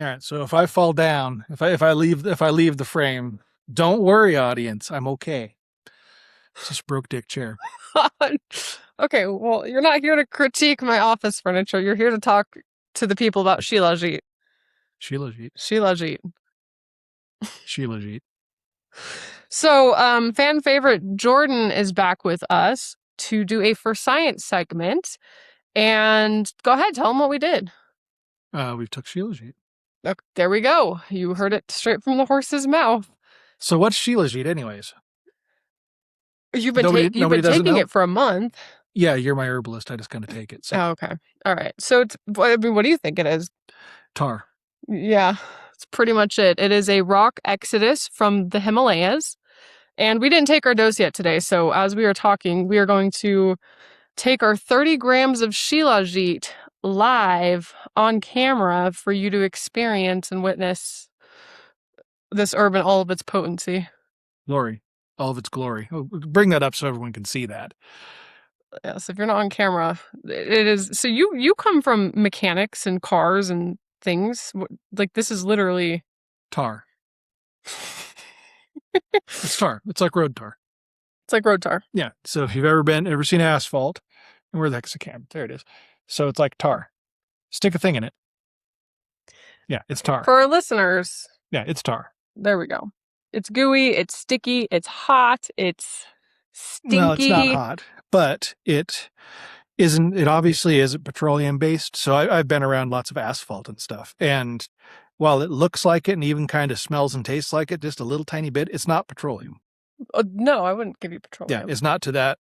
All right. So if I fall down, if I leave the frame, don't worry, audience. I'm okay. It's just a broke dick chair. Okay, well, you're not here to critique my office furniture. You're here to talk to the people about Shilajit. Shilajit. Shilajit. Shilajit. So, fan favorite Jordan is back with us to do a For Science segment. And go ahead, tell them what we did. We took Shilajit. Okay, there we go. You heard it straight from the horse's mouth. So what's Shilajit, anyways? You've been Nobody doesn't taking know? it for a month. Yeah, you're my herbalist. I just kind of take it. So. Oh, okay. All right. So, what do you think it is? Tar. Yeah, that's pretty much it. It is a rock exodus from the Himalayas. And we didn't take our dose yet today. So as we are talking, we are going to take our 30 grams of Shilajit live on camera for you to experience and witness this herb in all of its potency. Glory. All of its glory. Oh, bring that up so everyone can see that. Yes, if you're not on camera, it is. So you come from mechanics and cars and things. Like, this is literally tar. It's tar. It's like road tar. It's like road tar. Yeah. So if you've ever seen asphalt, and where the heck's the cam? There it is. So it's like tar. Stick a thing in it. Yeah, it's tar. For our listeners. Yeah, it's tar. There we go. It's gooey, it's sticky, it's hot, it's stinky. No, it's not hot, but it isn't. It obviously isn't petroleum based. So I've been around lots of asphalt and stuff, and while it looks like it and even kind of smells and tastes like it, just a little tiny bit, it's not petroleum. No, I wouldn't give you petroleum. Yeah, it's not to that.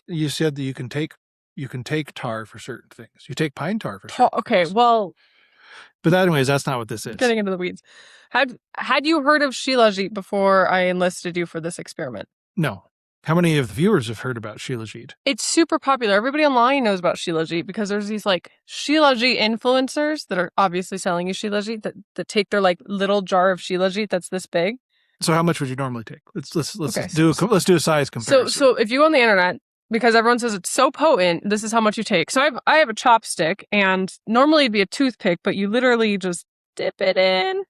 You said that you can take tar for certain things. You take pine tar for certain things. Well. But anyways, that's not what this is. Getting into the weeds. Had you heard of Shilajit before I enlisted you for this experiment? No. How many of the viewers have heard about Shilajit? It's super popular. Everybody online knows about Shilajit because there's these like Shilajit influencers that are obviously selling you Shilajit that take their like little jar of Shilajit that's this big. So how much would you normally take? Let's Okay, do a size comparison. So if you go on the internet, because everyone says it's so potent, this is how much you take. So I have a chopstick, and normally it'd be a toothpick, but you literally just dip it in.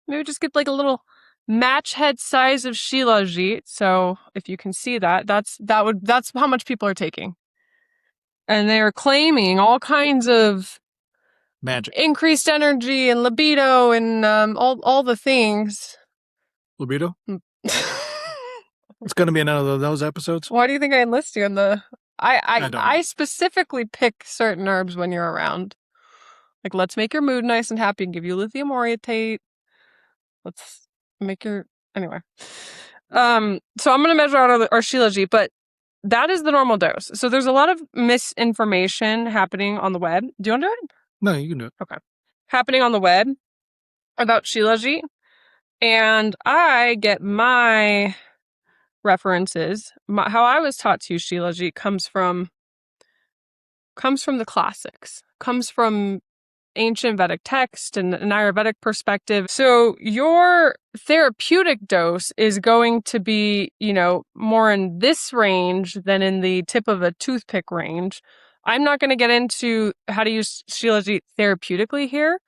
Maybe just get like a little match head size of Shilajit. So if you can see that, that's how much people are taking. And they are claiming all kinds of magic, increased energy and libido and all the things. Libido? It's going to be another of those episodes. Why do you think I enlist you in the... I specifically pick certain herbs when you're around. Like, let's make your mood nice and happy and give you lithium orotate. Let's make your... Anyway. So I'm going to measure out our Shilajit, but that is the normal dose. So there's a lot of misinformation happening on the web. Do you want to do it? No, you can do it. Okay. Happening on the web about Shilajit. And I get my references. How I was taught to use Shilajit comes from the classics, comes from ancient Vedic text and an Ayurvedic perspective. So your therapeutic dose is going to be, more in this range than in the tip of a toothpick range. I'm not going to get into how to use Shilajit therapeutically here.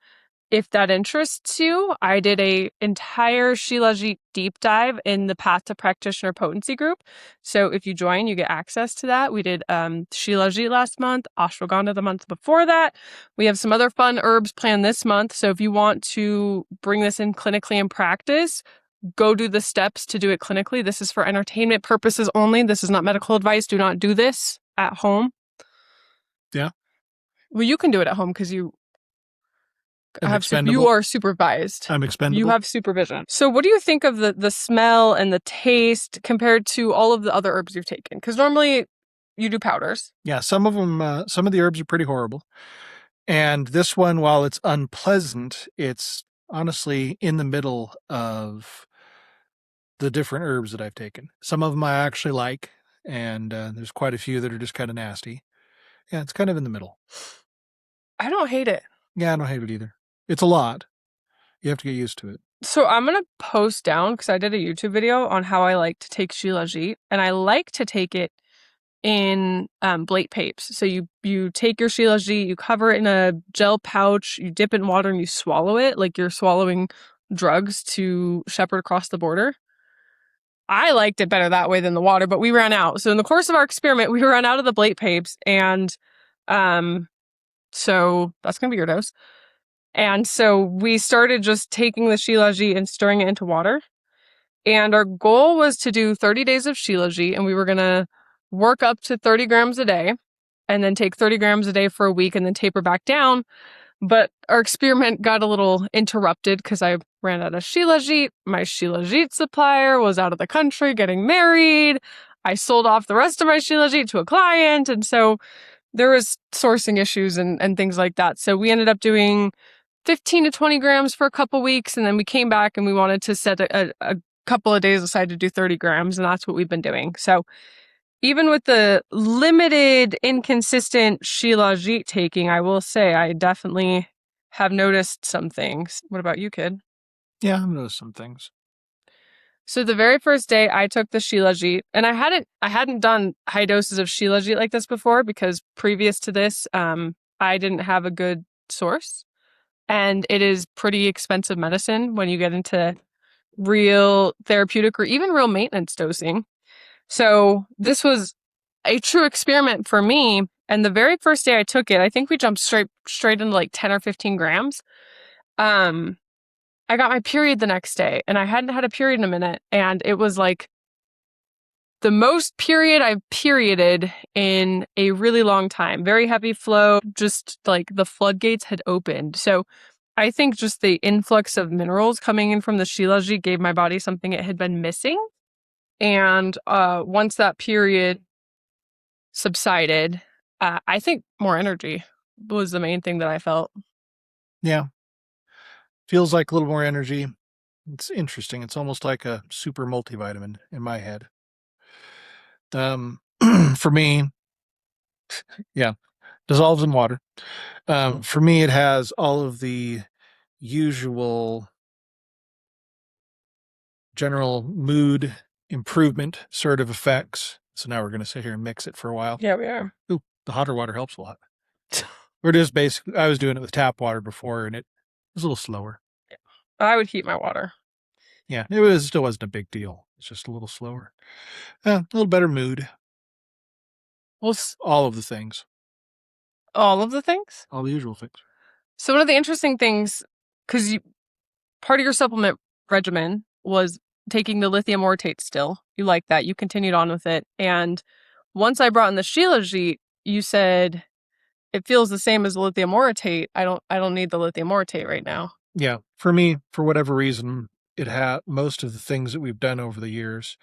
If that interests you, I did an entire Shilajit deep dive in the Path to Practitioner Potency group. So if you join, you get access to that. We did Shilajit last month, ashwagandha the month before that. We have some other fun herbs planned this month. So if you want to bring this in clinically in practice, go do the steps to do it clinically. This is for entertainment purposes only. This is not medical advice. Do not do this at home. Yeah. Well, you can do it at home because you are supervised. I'm expendable. You have supervision. So what do you think of the smell and the taste compared to all of the other herbs you've taken? Because normally you do powders. Yeah, some of the herbs are pretty horrible. And this one, while it's unpleasant, it's honestly in the middle of the different herbs that I've taken. Some of them I actually like, and there's quite a few that are just kind of nasty. Yeah, it's kind of in the middle. I don't hate it. Yeah, I don't hate it either. It's a lot. You have to get used to it. So I'm going to post down, because I did a YouTube video on how I like to take Shilajit, and I like to take it in blate papes. So you take your Shilajit, you cover it in a gel pouch, you dip it in water, and you swallow it like you're swallowing drugs to shepherd across the border. I liked it better that way than the water, but we ran out. So in the course of our experiment, we ran out of the blate papes, and so that's gonna be your dose. And so we started just taking the Shilajit and stirring it into water. And our goal was to do 30 days of Shilajit, and we were gonna work up to 30 grams a day, and then take 30 grams a day for a week, and then taper back down. But our experiment got a little interrupted because I ran out of Shilajit. My Shilajit supplier was out of the country getting married. I sold off the rest of my Shilajit to a client. And so there was sourcing issues and things like that. So we ended up doing 15 to 20 grams for a couple weeks. And then we came back and we wanted to set a couple of days aside to do 30 grams. And that's what we've been doing. So even with the limited, inconsistent Shilajit taking, I will say I definitely have noticed some things. What about you, kid? Yeah, I've noticed some things. So the very first day I took the Shilajit, and I hadn't done high doses of Shilajit like this before because previous to this, I didn't have a good source, and it is pretty expensive medicine when you get into real therapeutic or even real maintenance dosing. So this was a true experiment for me. And the very first day I took it, I think we jumped straight into like 10 or 15 grams. I got my period the next day, and I hadn't had a period in a minute. And it was like the most period I've perioded in a really long time. Very heavy flow, just like the floodgates had opened. So I think just the influx of minerals coming in from the Shilajit gave my body something it had been missing. And once that period subsided, I think more energy was the main thing that I felt. Yeah. Feels like a little more energy. It's interesting. It's almost like a super multivitamin in my head. For me, yeah, dissolves in water. For me, it has all of the usual general mood improvement sort of effects. So now we're going to sit here and mix it for a while. Yeah, we are. Ooh, the hotter water helps a lot. We're just basically, I was doing it with tap water before, and it was a little slower. I would heat my water. Yeah, still wasn't a big deal. It's just a little slower. A little better mood. Well, All of the things. all of the things. All the usual things. So one of the interesting things, because part of your supplement regimen was taking the lithium orotate still. You like that. You continued on with it. And once I brought in the Shilajit, you said it feels the same as the lithium orotate. I don't need the lithium orotate right now. Yeah, for me, for whatever reason, it had most of the things that we've done over the years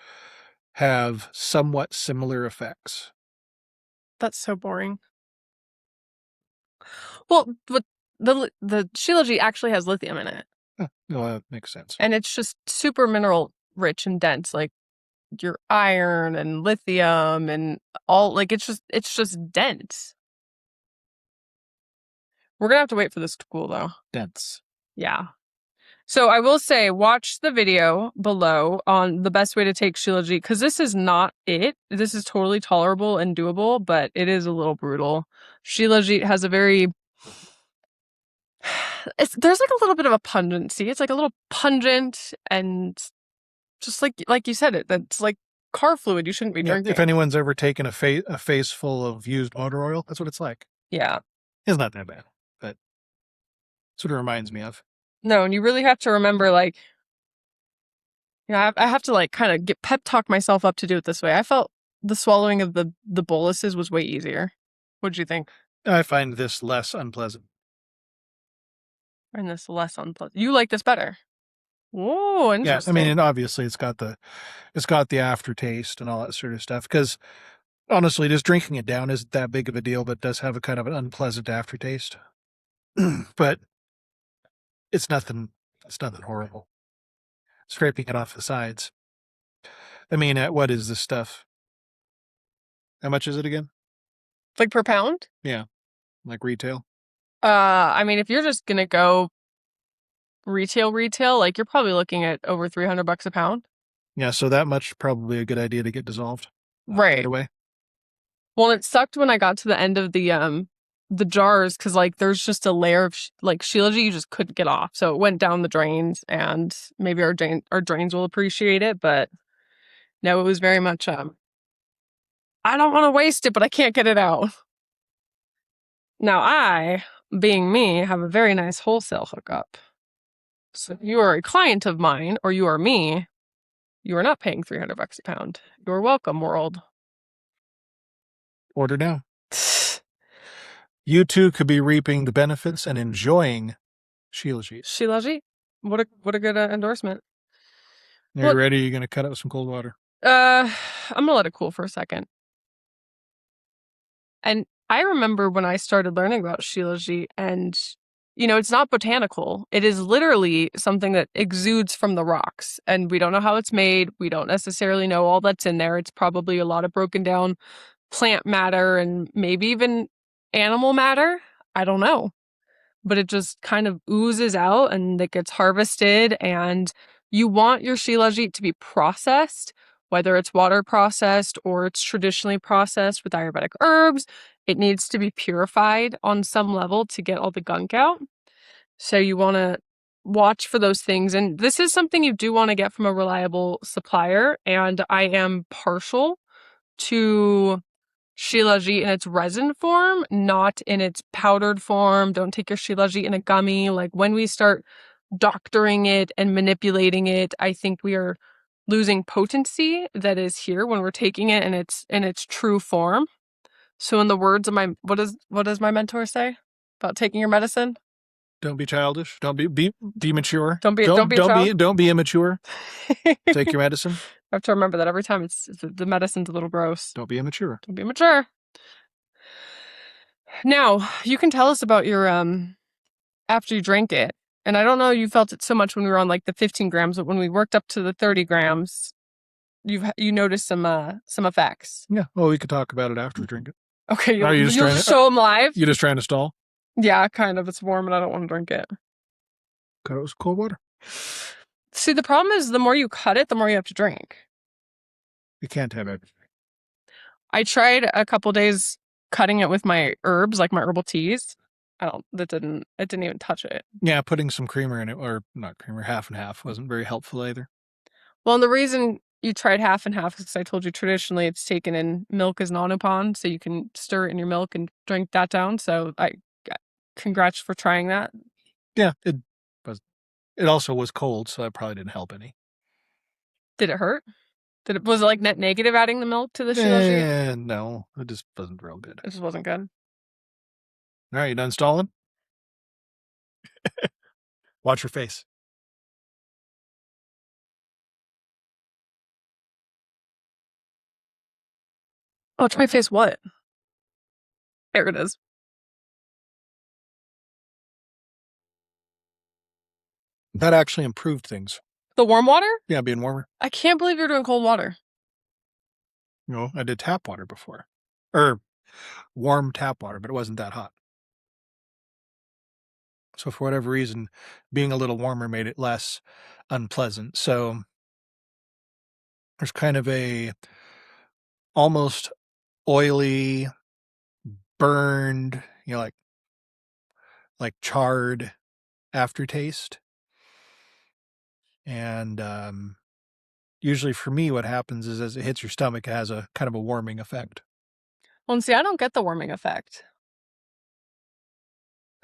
have somewhat similar effects. That's so boring. Well, but the Shilajit actually has lithium in it. No, that makes sense. And it's just super mineral rich and dense, like your iron and lithium and all, like it's just dense. We're gonna have to wait for this to cool though. Dense. Yeah. So I will say, watch the video below on the best way to take Shilajit, because this is not it. This is totally tolerable and doable, but it is a little brutal. Shilajit has a very there's like a little bit of a pungency. It's like a little pungent and just like you said, that's like car fluid you shouldn't be drinking. If anyone's ever taken a face full of used motor oil, that's what it's like. Yeah. It's not that bad, but that's what it reminds me of. No, and you really have to remember, like, I have to like kind of get pep talk myself up to do it this way. I felt the swallowing of the boluses was way easier. What'd you think? I find this less unpleasant. And this less unpleasant. You like this better. Oh, interesting. Yeah, I mean, and obviously it's got the aftertaste and all that sort of stuff. Because honestly, just drinking it down isn't that big of a deal, but it does have a kind of an unpleasant aftertaste. But it's nothing horrible. Scraping it off the sides. I mean, what is this stuff? How much is it again? Like per pound? Yeah, like retail. I mean, if you're just gonna go retail, like you're probably looking at over $300 a pound. Yeah, so that much probably a good idea to get dissolved. Right away. Well, it sucked when I got to the end of the jars because like there's just a layer of like Shilajit you just couldn't get off, so it went down the drains, and maybe our drains will appreciate it, but no, it was very much I don't want to waste it, but I can't get it out. Now I, being me, have a very nice wholesale hookup. So if you are a client of mine or you are me, you are not paying $300 a pound. You're welcome, world. Order now. You too could be reaping the benefits and enjoying Shilajit. Shilajit, what a good endorsement. Are you ready? You're going to cut it with some cold water. I'm gonna let it cool for a second. And I remember when I started learning about Shilajit, and it's not botanical. It is literally something that exudes from the rocks, and we don't know how it's made. We don't necessarily know all that's in there. It's probably a lot of broken down plant matter and maybe even animal matter. I don't know. But it just kind of oozes out and it gets harvested, and you want your Shilajit to be processed, whether it's water processed or it's traditionally processed with Ayurvedic herbs. It needs to be purified on some level to get all the gunk out. So you want to watch for those things. And this is something you do want to get from a reliable supplier. And I am partial to Shilajit in its resin form, not in its powdered form. Don't take your Shilajit in a gummy. Like when we start doctoring it and manipulating it, I think we are losing potency that is here when we're taking it in its true form. So in the words of what does my mentor say about taking your medicine? Don't be childish. Don't be mature. Don't be a child. Don't be immature. Take your medicine. I have to remember that every time the medicine's a little gross. Don't be immature. Don't be immature. Now, you can tell us about your after you drank it. And I don't know you felt it so much when we were on like the 15 grams, but when we worked up to the 30 grams, you noticed some effects. Yeah. Well, we could talk about it after we drink it. Okay, you'll just show them live? You're just trying to stall? Yeah, kind of. It's warm and I don't want to drink it. Cut it with cold water. See, the problem is the more you cut it, the more you have to drink. You can't have everything. I tried a couple days cutting it with my herbs, like my herbal teas. It didn't even touch it. Yeah, putting some creamer in it, or not creamer, half and half, wasn't very helpful either. Well, and the reason you tried half and half is because I told you traditionally it's taken in milk as non-upon, so you can stir it in your milk and drink that down. So congrats for trying that. Yeah, it was. It also was cold, so that probably didn't help any. Did it hurt? Was it like net negative adding the milk to the Shilajit? No, it just wasn't real good. It just wasn't good. All right, you done stalling? Watch your face. Watch my face what? There it is. That actually improved things. The warm water? Yeah, being warmer. I can't believe you're doing cold water. I did tap water before. Or warm tap water, but it wasn't that hot. So for whatever reason, being a little warmer made it less unpleasant. So there's kind of a almost oily, burned, like charred aftertaste. And usually for me, what happens is as it hits your stomach, it has a kind of a warming effect. Well, and see, I don't get the warming effect.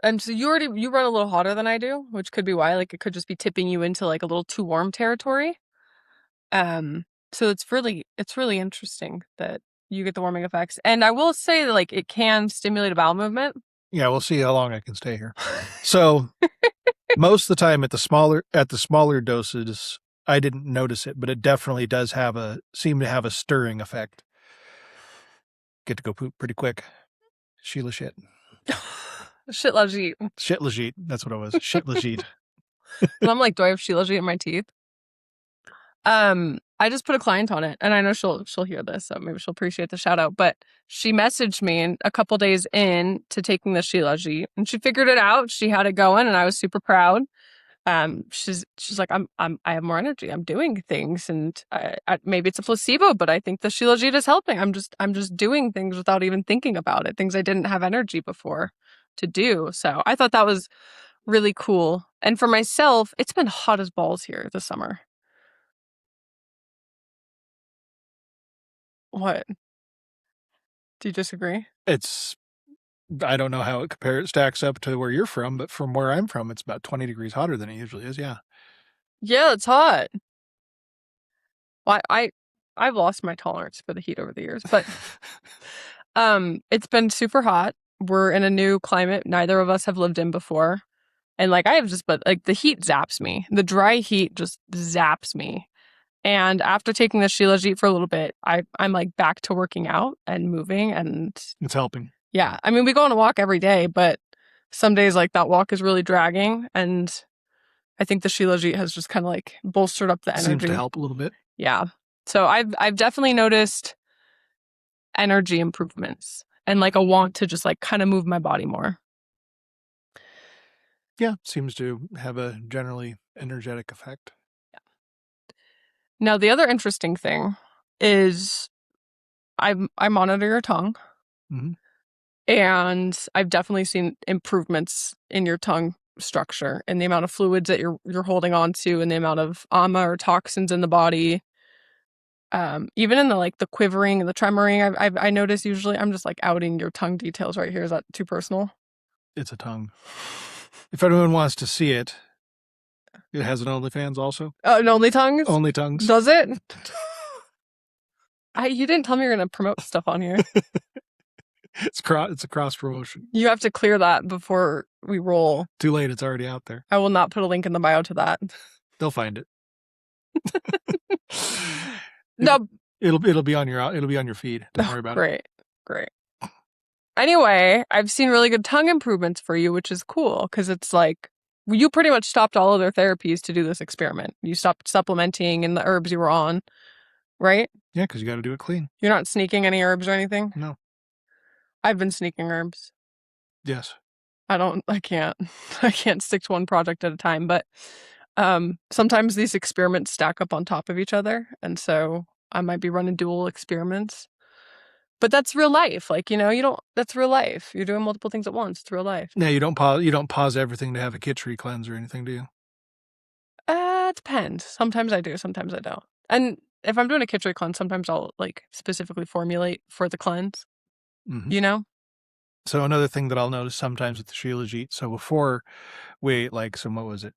And so you run a little hotter than I do, which could be why, like, it could just be tipping you into like a little too warm territory. So it's really interesting that you get the warming effects. And I will say that like it can stimulate a bowel movement. Yeah, we'll see how long I can stay here. So most of the time at the smaller doses, I didn't notice it, but it definitely does seem to have a stirring effect. Get to go poop pretty quick. Sheila shit. Shilajit. Shilajit. That's what it was. Shilajit. And I'm like, do I have Shilajit in my teeth? I just put a client on it, and I know she'll hear this, so maybe she'll appreciate the shout out. But she messaged me a couple days in to taking the Shilajit, and she figured it out. She had it going, and I was super proud. she's like, I have more energy. I'm doing things, and maybe it's a placebo, but I think the Shilajit is helping. I'm just doing things without even thinking about it. Things I didn't have energy before to do. So I thought that was really cool. And for myself, it's been hot as balls here this summer. What? Do you disagree? I don't know how it stacks up to where you're from, but from where I'm from, it's about 20 degrees hotter than it usually is. Yeah. Yeah, it's hot. Well, I've lost my tolerance for the heat over the years, but it's been super hot. We're in a new climate neither of us have lived in before. And like but like the heat zaps me. The dry heat just zaps me. And after taking the Shilajit for a little bit, I'm like back to working out and moving, and it's helping. Yeah. I mean, we go on a walk every day, but some days like that walk is really dragging, and I think the Shilajit has just kind of like bolstered up the energy. Seems to help a little bit. Yeah. So I've definitely noticed energy improvements and like a want to just like kind of move my body more. Yeah, seems to have a generally energetic effect. Yeah. Now the other interesting thing is I monitor your tongue. Mm-hmm. And I've definitely seen improvements in your tongue structure and the amount of fluids that you're holding on to, and the amount of ama or toxins in the body. Even in the quivering and the tremoring, I notice usually. I'm just like outing your tongue details right here. Is that too personal? It's a tongue. If anyone wants to see it, it has an OnlyFans also. An Only Tongues? Only Tongues. Does it? You didn't tell me you're going to promote stuff on here. It's a cross promotion. You have to clear that before we roll. Too late. It's already out there. I will not put a link in the bio to that. They'll find it. No, it'll be on your feed. Don't worry about it. Great. Anyway, I've seen really good tongue improvements for you, which is cool because it's like you pretty much stopped all other therapies to do this experiment. You stopped supplementing in the herbs you were on, right? Yeah, because you got to do it clean. You're not sneaking any herbs or anything? No. I've been sneaking herbs. Yes. I can't stick to one project at a time, but sometimes these experiments stack up on top of each other, and so I might be running dual experiments. But that's real life. Like, that's real life. You're doing multiple things at once. It's real life. No, you don't pause everything to have a Kitchery cleanse or anything, do you? It depends. Sometimes I do, sometimes I don't. And if I'm doing a Kitchery cleanse, sometimes I'll like specifically formulate for the cleanse. Mm-hmm. So another thing that I'll notice sometimes with the Shilajit, so before we ate like what was it?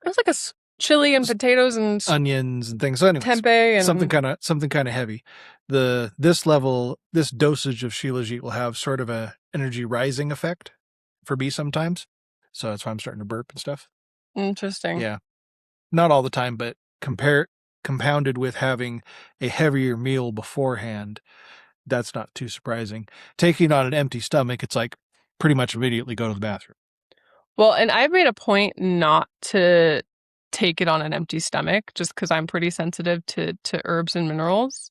It was like a chili and potatoes and onions and things. So anyways, tempeh and something kind of heavy. This dosage of Shilajit will have sort of a energy rising effect for me sometimes. So that's why I'm starting to burp and stuff. Interesting. Yeah. Not all the time, but compounded with having a heavier meal beforehand, that's not too surprising. Taking on an empty stomach, it's like pretty much immediately go to the bathroom. Well, and I've made a point not to take it on an empty stomach just because I'm pretty sensitive to herbs and minerals.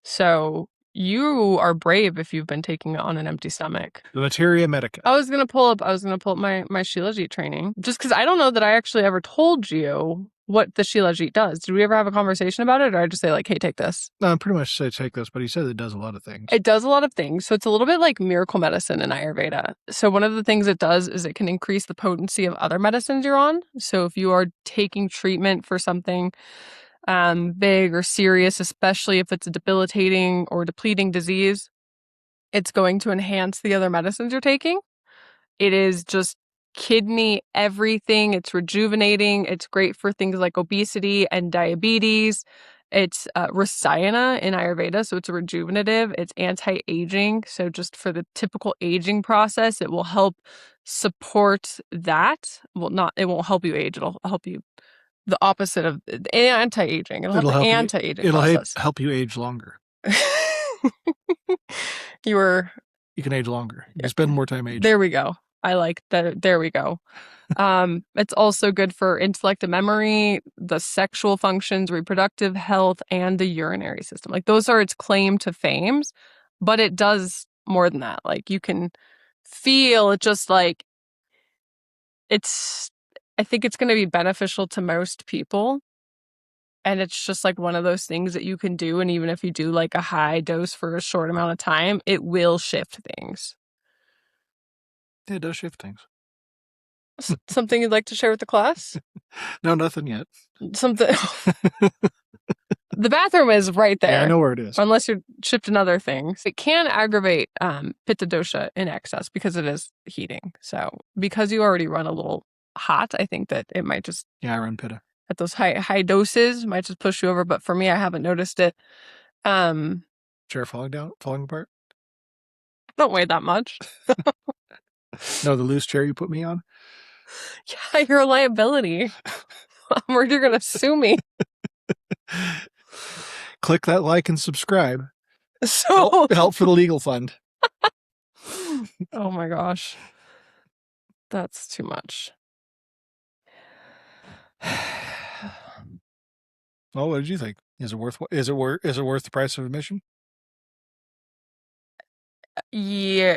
So you are brave if you've been taking it on an empty stomach. The materia medica. I was gonna pull up my Shilajit training just because I don't know that I actually ever told you what the Shilajit does. Did we ever have a conversation about it, or I just say like, hey, take this? No, I pretty much say take this, but he said it does a lot of things. It does a lot of things. So it's a little bit like miracle medicine in Ayurveda. So one of the things it does is it can increase the potency of other medicines you're on. So if you are taking treatment for something big or serious, especially if it's a debilitating or depleting disease, it's going to enhance the other medicines you're taking. It is just kidney everything. It's rejuvenating. It's great for things like obesity and diabetes. It's rasayana in Ayurveda, so it's a rejuvenative. It's anti-aging, so just for the typical aging process, it will help support that. Well, it won't help you age. It'll help you the opposite of anti-aging. It'll help the anti-aging process. It'll help you age longer. You can age longer. You can spend more time aging. There we go. I like that. There we go. It's also good for intellect and memory, the sexual functions, reproductive health, and the urinary system. Like those are its claim to fames, but it does more than that. Like you can feel it just like it's I think it's going to be beneficial to most people. And it's just like one of those things that you can do. And even if you do like a high dose for a short amount of time, it will shift things. It does shift things. Something you'd like to share with the class? No, nothing yet. Something. The bathroom is right there. Yeah, I know where it is. Unless you're shifting other things. It can aggravate pitta dosha in excess because it is heating. So because you already run a little hot, I think that it might just... Yeah, I run pitta. At those high doses, might just push you over. But for me, I haven't noticed it. Chair falling apart? Don't weigh that much. No, the loose chair you put me on? Yeah, you're a liability. I'm worried you're going to sue me. Click that like and subscribe. So help for the legal fund. Oh my gosh. That's too much. Well, what did you think? Is it worth the price of admission? Yeah.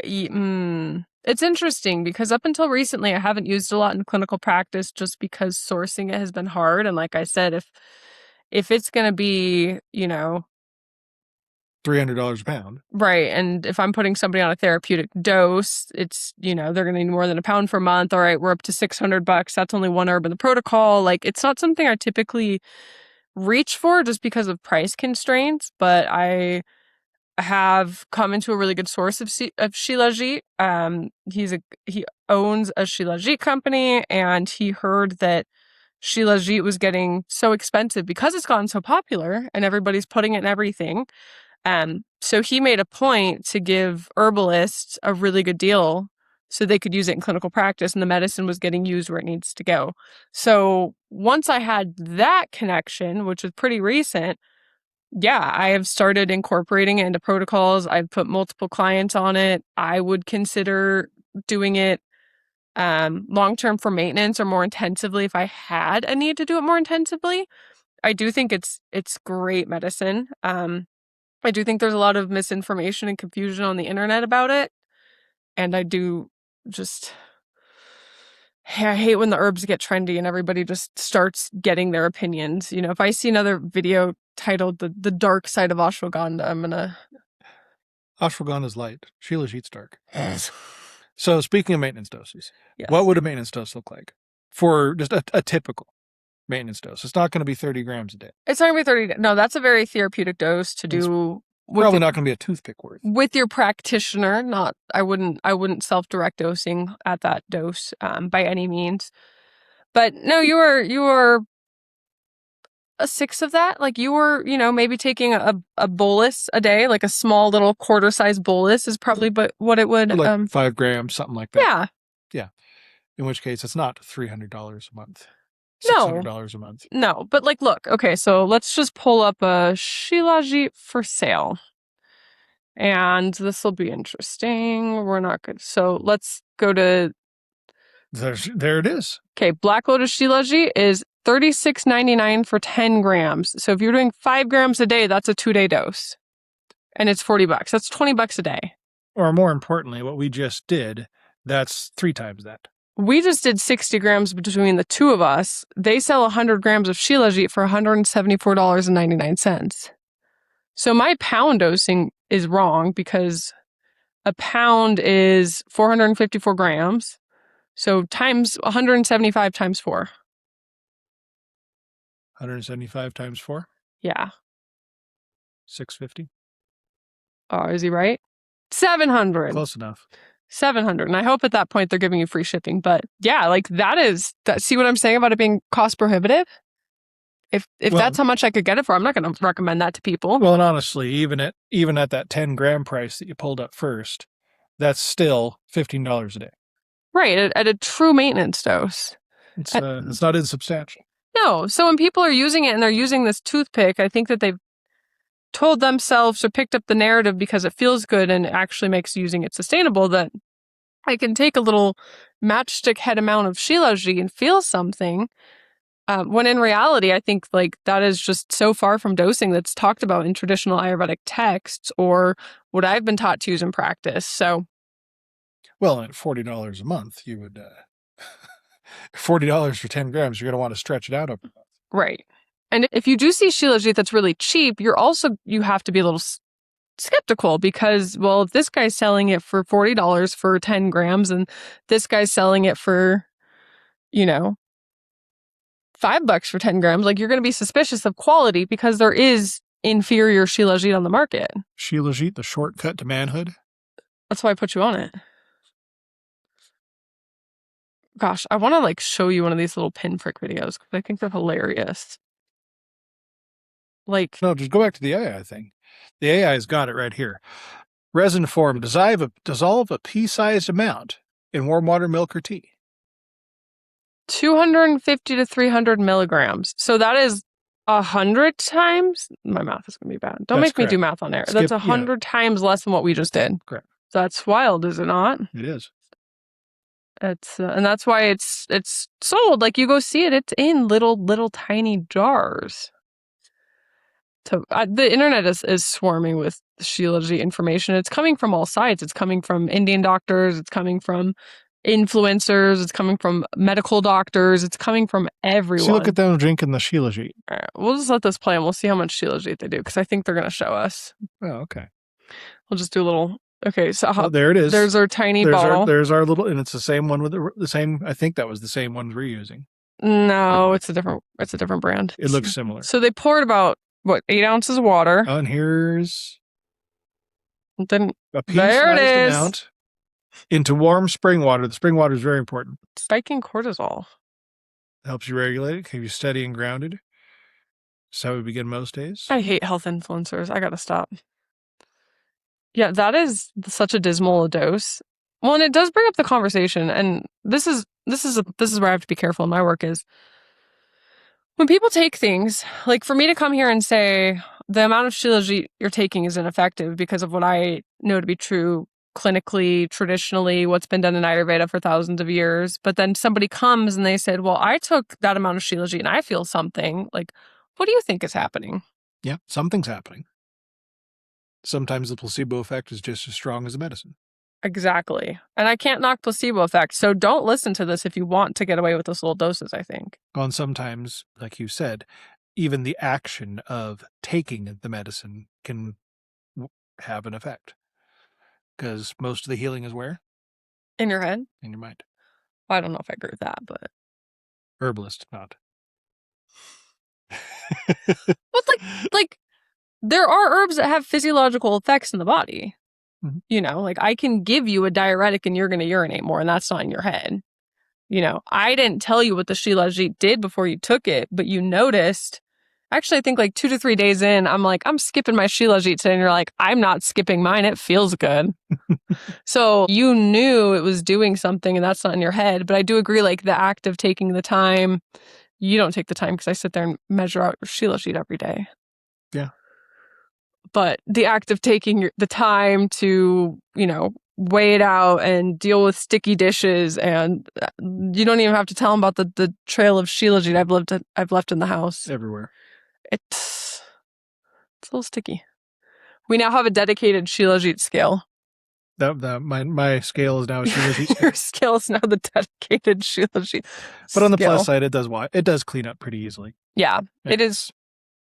It's interesting because up until recently, I haven't used a lot in clinical practice just because sourcing it has been hard. And like I said, if it's going to be, $300 a pound. Right. And if I'm putting somebody on a therapeutic dose, it's, they're going to need more than a pound per month. All right, we're up to $600. That's only one herb in the protocol. Like, it's not something I typically reach for just because of price constraints, but I have come into a really good source of Shilajit. He owns a Shilajit company, and he heard that Shilajit was getting so expensive because it's gotten so popular and everybody's putting it in everything. So he made a point to give herbalists a really good deal so they could use it in clinical practice, and the medicine was getting used where it needs to go. So once I had that connection, which was pretty recent, yeah, I have started incorporating it into protocols. I've put multiple clients on it. I would consider doing it long-term for maintenance or more intensively if I had a need to do it more intensively. I do think it's great medicine. I do think there's a lot of misinformation and confusion on the internet about it. And I do just... I hate when the herbs get trendy and everybody just starts getting their opinions. If I see another video titled the dark side of ashwagandha, I'm gonna... Ashwagandha's light. Shilajit's dark. So speaking of maintenance doses, Yes. What would a maintenance dose look like for just a typical maintenance dose? It's not going to be 30 grams a day. It's not going to be 30. No, that's a very therapeutic dose to do. Probably not going to be a toothpick worth. With your practitioner. I wouldn't self-direct dosing at that dose by any means. But no, you were a sixth of that. Like you were, maybe taking a bolus a day, like a small little quarter-sized bolus is probably what it would... Like 5 grams, something like that. Yeah. Yeah. In which case, it's not $300 a month. No. $600 a month. No, but look, okay, so let's just pull up a Shilajit for sale. And this will be interesting. We're not good. So let's go to... There it is. Okay, Black Lotus Shilajit is $36.99 for 10 grams. So if you're doing 5 grams a day, that's a 2-day dose. And it's $40. That's $20 a day. Or more importantly, what we just did, that's 3 times that. We just did 60 grams between the two of us. They sell 100 grams of Shilajit for $174.99. So my pound dosing is wrong because a pound is 454 grams. So times 175 times 4. 175 times 4? Yeah. 650? Oh, is he right? 700. Close enough. 700. And I hope at that point they're giving you free shipping. But yeah, see what I'm saying about it being cost prohibitive? If that's how much I could get it for, I'm not going to recommend that to people. Well, and honestly, even at that 10 gram price that you pulled up first, that's still $15 a day. Right, at a true maintenance dose. It's not insubstantial. No, so when people are using it and they're using this toothpick, I think that they've told themselves or picked up the narrative because it feels good and actually makes using it sustainable that I can take a little matchstick head amount of Shilajit and feel something. When in reality, I think that is just so far from dosing that's talked about in traditional Ayurvedic texts or what I've been taught to use in practice. So, well, at $40 a month, you would $40 for 10 grams, you're going to want to stretch it out over. Right. And if you do see Shilajit that's really cheap, you have to be a little skeptical because, well, if this guy's selling it for $40 for 10 grams and this guy's selling it for, $5 for 10 grams, like you're going to be suspicious of quality because there is inferior Shilajit on the market. Shilajit, the shortcut to manhood. That's why I put you on it. Gosh, I want to show you one of these little pinprick videos because I think they're hilarious. No, just go back to the AI thing. The AI's got it right here. Resin form, dissolve a pea-sized amount in warm water, milk, or tea. 250 to 300 milligrams. So that is 100 times. My math is going to be bad. Don't make me do math on air. That's 100 times less than what we just did. Correct. That's wild, is it not? It is. It's and that's why it's sold. Like you go see it. It's in little tiny jars. So the internet is swarming with Shilajit information. It's coming from all sides. It's coming from Indian doctors. It's coming from influencers. It's coming from medical doctors. It's coming from everyone. See, look at them drinking the Shilajit. All right, we'll just let this play and we'll see how much Shilajit they do because I think they're going to show us. Oh, okay. We'll just do a little. Okay, so there it is. There's our tiny bottle. There's our little, and it's the same one with the same. I think that was the same one we're using. No, it's a different brand. It looks similar. So they poured about 8 ounces of water. Oh, and here's then a pea-sized amount into warm spring water. The spring water is very important. Spiking cortisol helps you regulate it. Keep you steady and grounded. That's how we begin most days. I hate health influencers. I gotta stop. Yeah, that is such a dismal dose. Well, and it does bring up the conversation, and this is where I have to be careful in my work is when people take things, like for me to come here and say the amount of Shilajit you're taking is ineffective because of what I know to be true clinically, traditionally, what's been done in Ayurveda for thousands of years, but then somebody comes and they said, well, I took that amount of Shilajit and I feel something. Like, what do you think is happening? Yeah, something's happening. Sometimes the placebo effect is just as strong as the medicine. Exactly. And I can't knock placebo effect. So don't listen to this if you want to get away with those little doses, I think. Well, and sometimes, like you said, even the action of taking the medicine can have an effect. Because most of the healing is where? In your head? In your mind. Well, I don't know if I agree with that, but... Herbalist, not. Well, it's like there are herbs that have physiological effects in the body. Mm-hmm. I can give you a diuretic and you're going to urinate more, and that's not in your head. I didn't tell you what the Shilajit did before you took it, but you noticed. Actually, I think 2 to 3 days in, I'm skipping my Shilajit today, and you're like, I'm not skipping mine. It feels good. So you knew it was doing something, and that's not in your head. But I do agree, the act of taking the time. You don't take the time because I sit there and measure out your Shilajit every day. Yeah. But the act of taking the time to, weigh it out and deal with sticky dishes, and you don't even have to tell them about the trail of Shilajit I've left in the house. Everywhere. It's a little sticky. We now have a dedicated Shilajit scale. My scale is now a Shilajit scale. Your scale is now the dedicated Shilajit. But on the plus side, it does clean up pretty easily. Yeah, it is.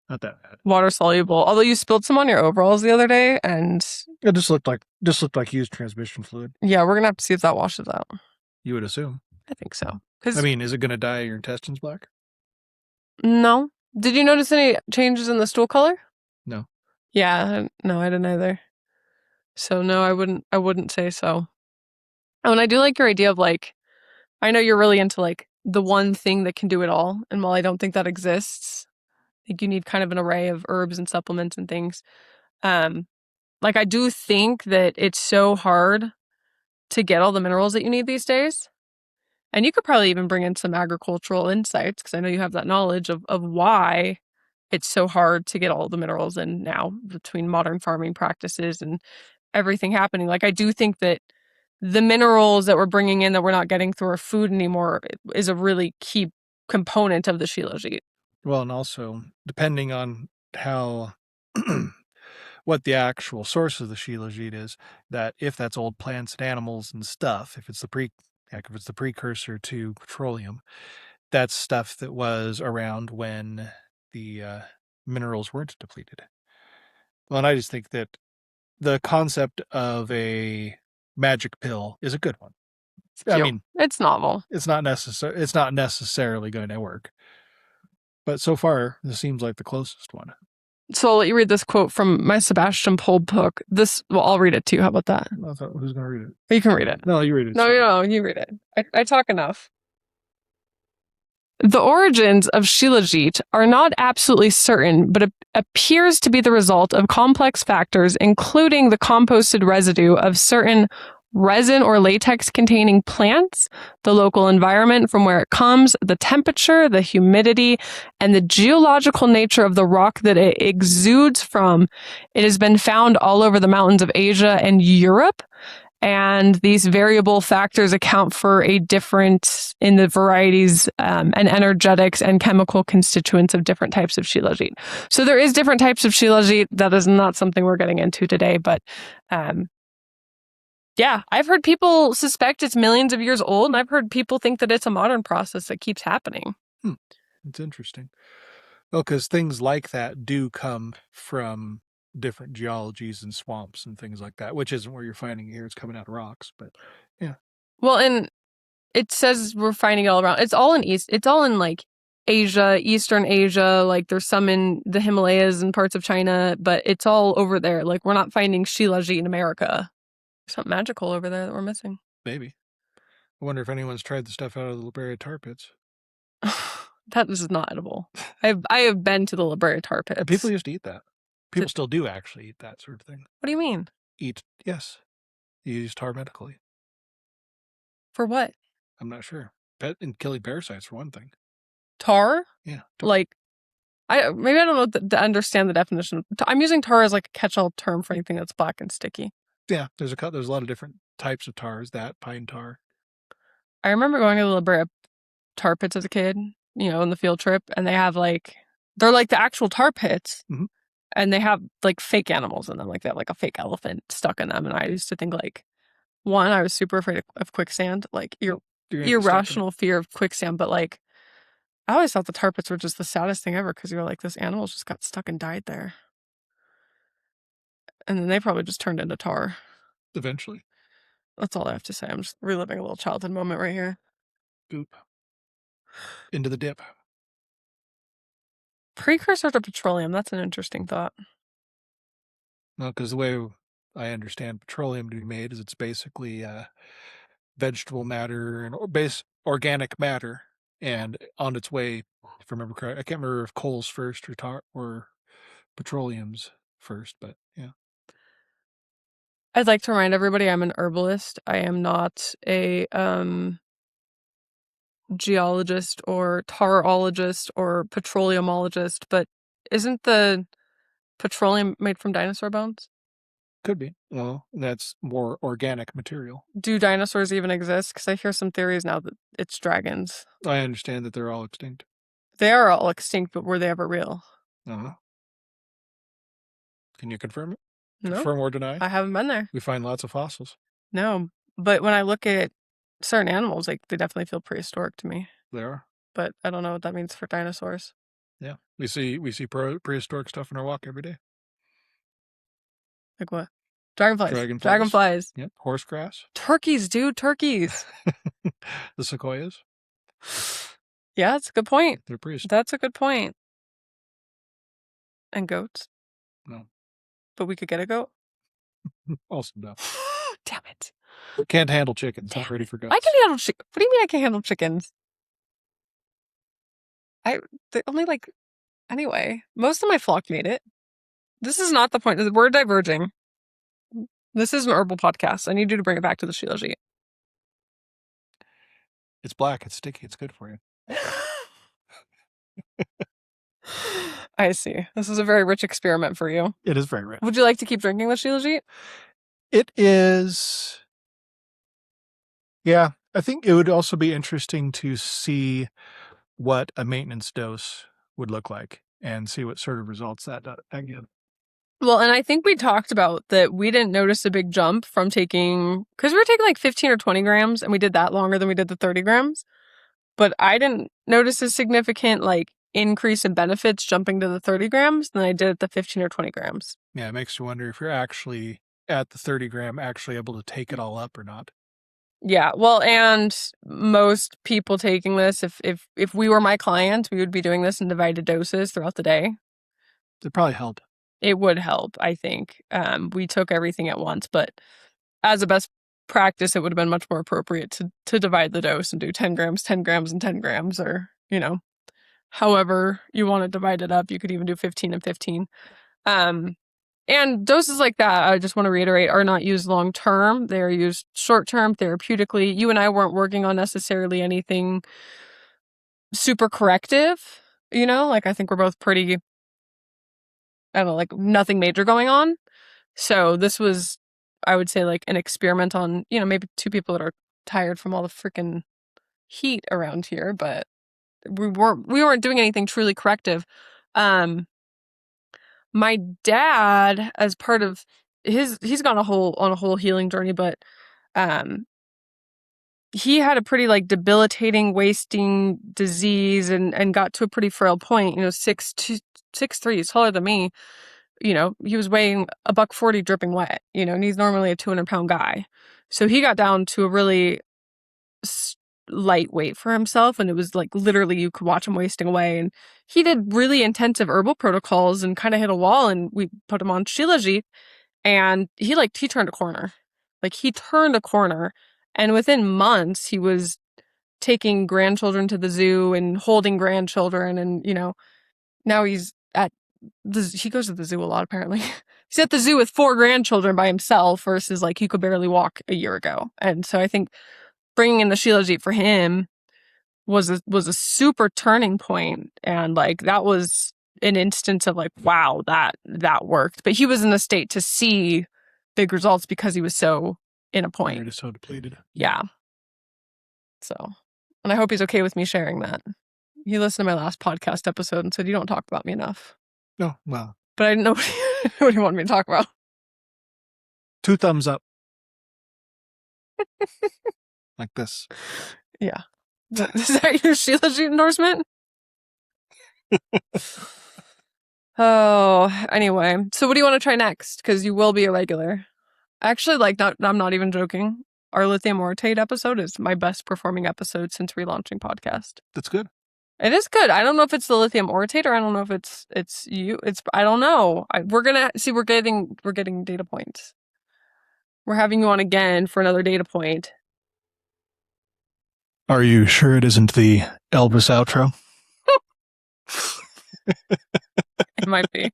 Not that bad. Water soluble. Although you spilled some on your overalls the other day, and it just looked like used transmission fluid. Yeah, we're gonna have to see if that washes out. You would assume. I think so. Is it gonna dye your intestines black? No. Did you notice any changes in the stool color? No. Yeah, no, I didn't either. So no, I wouldn't say so. Oh, and I do like your idea of I know you're really into the one thing that can do it all, and while I don't think that exists. I think you need kind of an array of herbs and supplements and things. I do think that it's so hard to get all the minerals that you need these days. And you could probably even bring in some agricultural insights because I know you have that knowledge of why it's so hard to get all the minerals in now between modern farming practices and everything happening. I do think that the minerals that we're bringing in that we're not getting through our food anymore is a really key component of the Shilajit. Well, and also, depending on how, what the actual source of the Shilajit is, that if that's old plants and animals and stuff, if it's the heck, if it's the precursor to petroleum, that's stuff that was around when the minerals weren't depleted. Well, and I just think that the concept of a magic pill is a good one. I mean, it's novel. it's not necessarily going to work, but so far this seems like the closest one. So I'll let you read this quote from my Sebastian Pohl book. I'll read it too. How about that? I thought, who's going to read it? You can read it. No, you read it. No, you read it. I talk enough. The origins of Shilajit are not absolutely certain, but it appears to be the result of complex factors, including the composted residue of certain resin or latex containing plants, the local environment from where it comes, the temperature, the humidity, and the geological nature of the rock that it exudes from. It has been found all over the mountains of Asia and Europe. And these variable factors account for a difference in the varieties and energetics and chemical constituents of different types of Shilajit. So there is different types of Shilajit. That is not something we're getting into today, but yeah, I've heard people suspect it's millions of years old, and I've heard people think that it's a modern process that keeps happening. It's interesting. Well, because things like that do come from different geologies and swamps and things like that, which isn't where you're finding it here. It's coming out of rocks, but yeah. Well, and it says we're finding it all around. It's all in like Asia, Eastern Asia. Like there's some in the Himalayas and parts of China, but it's all over there. Like we're not finding Shilajit in America. There's something magical over there that we're missing. Maybe. I wonder if anyone's tried the stuff out of the La Brea tar pits. That is not edible. I have been to the La Brea tar pits. People used to eat that. People still do actually eat that sort of thing. What do you mean? Yes. You use tar medically. For what? I'm not sure. And killing parasites for one thing. Tar? Yeah. Tar. Like, maybe I don't know to understand the definition. I'm using tar as like a catch-all term for anything that's black and sticky. Yeah, there's a lot of different types of tars. That pine tar. I remember going to the La Brea tar pits as a kid, on the field trip, and they're like the actual tar pits, and they have like fake animals in them, like they have like a fake elephant stuck in them. And I used to think I was super afraid of quicksand, like irrational fear of quicksand, but like I always thought the tar pits were just the saddest thing ever because you're like, this animal just got stuck and died there. And then they probably just turned into tar. Eventually. That's all I have to say. I'm just reliving a little childhood moment right here. Goop. Into the dip. Precursor to petroleum. That's an interesting thought. No, because the way I understand petroleum to be made is it's basically vegetable matter and organic matter, and on its way, if I remember correct, I can't remember if coal's first or petroleum's first, but yeah. I'd like to remind everybody I'm an herbalist. I am not a geologist or tarologist or petroleumologist, but isn't the petroleum made from dinosaur bones? Could be. Well, that's more organic material. Do dinosaurs even exist? Because I hear some theories now that it's dragons. I understand that they're all extinct. They are all extinct, but were they ever real? Can you confirm it? No. Confirm or deny? I haven't been there. We find lots of fossils. No, but when I look at certain animals, like they definitely feel prehistoric to me. They are. But I don't know what that means for dinosaurs. Yeah, we see prehistoric stuff in our walk every day. Like what? Dragonflies. Yep. Horse grass. Turkeys, dude. Turkeys. The sequoias. Yeah, that's a good point. They're prehistoric. That's a good point. And goats? No. But we could get a goat? Also no. Damn it. Can't handle chickens. Not ready for goats. I can handle chickens. What do you mean I can handle chickens? They only anyway, most of my flock made it. This is not the point. We're diverging. This is an herbal podcast. I need you to bring it back to the Shilajit. It's black. It's sticky. It's good for you. I see. This is a very rich experiment for you. It is very rich. Would you like to keep drinking the Shilajit? It is. Yeah, I think it would also be interesting to see what a maintenance dose would look like and see what sort of results that gives. Well, and I think we talked about that we didn't notice a big jump from taking, because we were taking like 15 or 20 grams, and we did that longer than we did the 30 grams. But I didn't notice a significant like increase in benefits jumping to the 30 grams than I did at the 15 or 20 grams. Yeah, it makes you wonder if you're actually at the 30 gram actually able to take it all up or not. Yeah, well, and most people taking this, if we were my client, we would be doing this in divided doses throughout the day. It'd probably help. It would help, I think. We took everything at once, but as a best practice, it would have been much more appropriate to divide the dose and do 10 grams, 10 grams, and 10 grams, or, however you want to divide it up. You could even do 15 and 15. And doses like that, I just want to reiterate, are not used long term. They are used short term, therapeutically. You and I weren't working on necessarily anything super corrective, like I think we're both pretty, I don't know, like nothing major going on. So this was, I would say, like an experiment on, maybe two people that are tired from all the freaking heat around here, but we weren't doing anything truly corrective. My dad, as part of he's gone on a whole healing journey, but he had a pretty like debilitating wasting disease and got to a pretty frail point, 6'2", 6'3", he's taller than me. He was weighing $140 dripping wet, and he's normally a 200-pound guy. So he got down to a really lightweight for himself, and it was like literally you could watch him wasting away. And he did really intensive herbal protocols and kind of hit a wall, and we put him on Shilajit, and he turned a corner. He turned a corner, and within months he was taking grandchildren to the zoo and holding grandchildren, and now he goes to the zoo a lot apparently. He's at the zoo with 4 grandchildren by himself versus he could barely walk a year ago. And so I think bringing in the Shilajit for him was a super turning point, and that was an instance of wow, that worked. But he was in a state to see big results because he was so in a point. You're just so depleted. Yeah. So, and I hope he's okay with me sharing that. He listened to my last podcast episode and said, "You don't talk about me enough." No, well. But I didn't know what he wanted me to talk about. 2 thumbs up. Like this. Yeah. Is that your Shilajit endorsement? Oh, anyway. So what do you want to try next? Because you will be a regular. Actually, I'm not even joking. Our lithium orotate episode is my best performing episode since relaunching podcast. That's good. It is good. I don't know if it's the lithium orotate or I don't know if it's you. I don't know. We're gonna see. We're getting data points. We're having you on again for another data point. Are you sure it isn't the Elvis outro? It might be.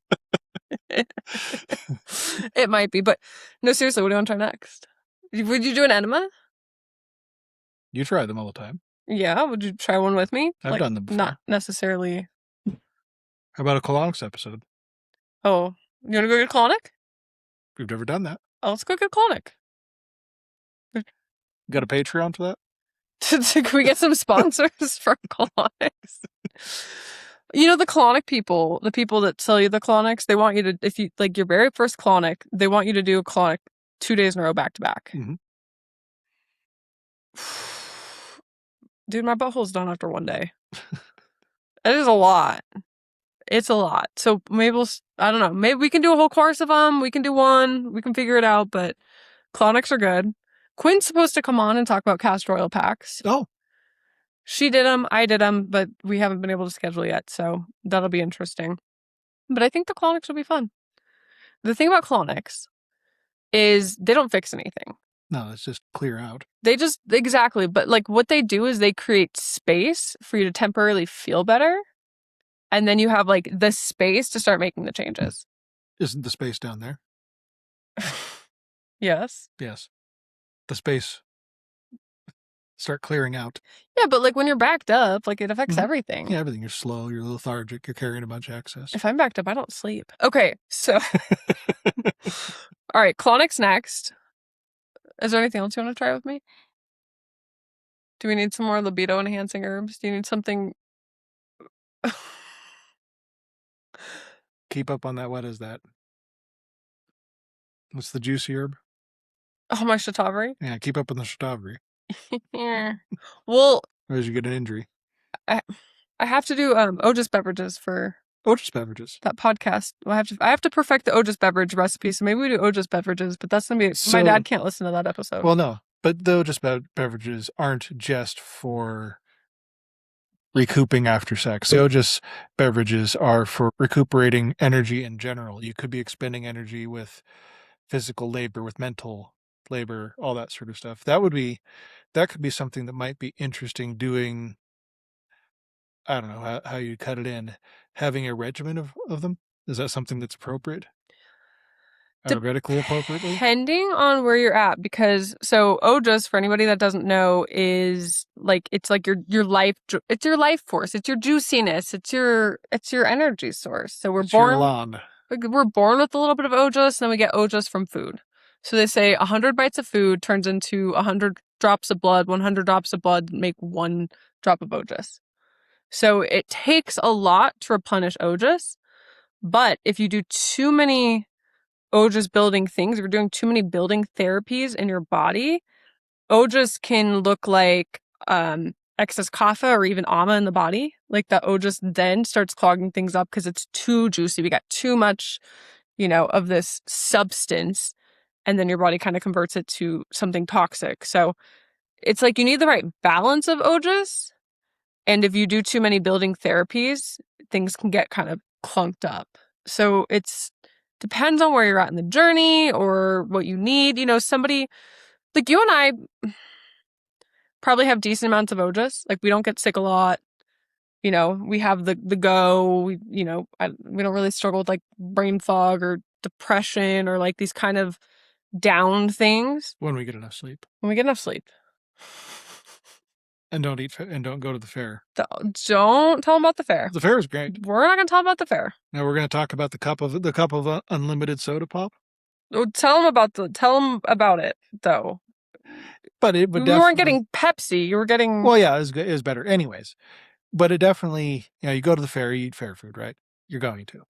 It might be, but no, seriously, what do you want to try next? Would you do an enema? You try them all the time. Yeah, would you try one with me? I've done them before. Not necessarily. How about a colonics episode? Oh, you want to go get colonic? We've never done that. Oh, let's go get colonic. You got a Patreon for that? Can we get some sponsors for colonics? The colonic people, the people that sell you the colonics, they want you to, if you your very first colonic, they want you to do a colonic 2 days in a row back to back. Mm-hmm. Dude, my butthole's done after 1 day. That is a lot. It's a lot. So maybe I don't know. Maybe we can do a whole course of them. We can do one. We can figure it out. But colonics are good. Quinn's supposed to come on and talk about castor oil packs. Oh. She did them. I did them. But we haven't been able to schedule yet. So that'll be interesting. But I think the colonics will be fun. The thing about colonics is they don't fix anything. No, it's just clear out. Exactly. But what they do is they create space for you to temporarily feel better. And then you have the space to start making the changes. Isn't the space down there? Yes. Yes. The space start clearing out. Yeah, but when you're backed up, it affects everything. Yeah, everything. You're slow, you're lethargic, you're carrying a bunch of excess. If I'm backed up, I don't sleep. Okay, so all right, colonics next. Is there anything else you want to try with me? Do we need some more libido enhancing herbs? Do you need something? Keep up on that. What is that? What's the juicy herb? Oh, my shatavari. Yeah, keep up on the shatavari. Yeah. Well, Or did you get an injury? I have to do Otis beverages for Otis beverages. that podcast. Well, I have to perfect the Otis beverage recipe, so maybe we do Otis beverages, but that's gonna be my dad can't listen to that episode. Well, no, but the Otis beverages aren't just for recouping after sex. The Otis beverages are for recuperating energy in general. You could be expending energy with physical labor, with mental labor, all that sort of stuff. That could be something that might be interesting doing. I don't know how you cut it in. Having a regimen of them. Is that something that's appropriate? Ayurvedically appropriately? Depending on where you're at, because so Ojas, for anybody that doesn't know, is like it's like your life. It's your life force. It's your juiciness. It's your energy source. So we're born with a little bit of Ojas, and then we get Ojas from food. So they say 100 bites of food turns into 100 drops of blood. 100 drops of blood make 1 drop of Ojas. So it takes a lot to replenish Ojas, but if you do too many Ojas building things, if you're doing too many building therapies in your body, Ojas can look like excess kapha or even ama in the body. Like that Ojas then starts clogging things up because it's too juicy. We got too much, of this substance, and then your body kind of converts it to something toxic. So it's like you need the right balance of Ojas. And if you do too many building therapies, things can get kind of clunked up. So it's depends on where you're at in the journey or what you need. Somebody like you and I probably have decent amounts of Ojas. Like we don't get sick a lot. We have the go. We don't really struggle with like brain fog or depression or like these kind of down things. When we get enough sleep. When we get enough sleep. And don't eat and don't go to the fair. Don't tell them about the fair. The fair is great. We're not going to talk about the fair. Now we're going to talk about the cup of unlimited soda pop. Tell them about it though. But it would. You weren't getting Pepsi. You were getting. Well, yeah, it was better. Anyways, but it definitely. You go to the fair, you eat fair food, right? You're going to,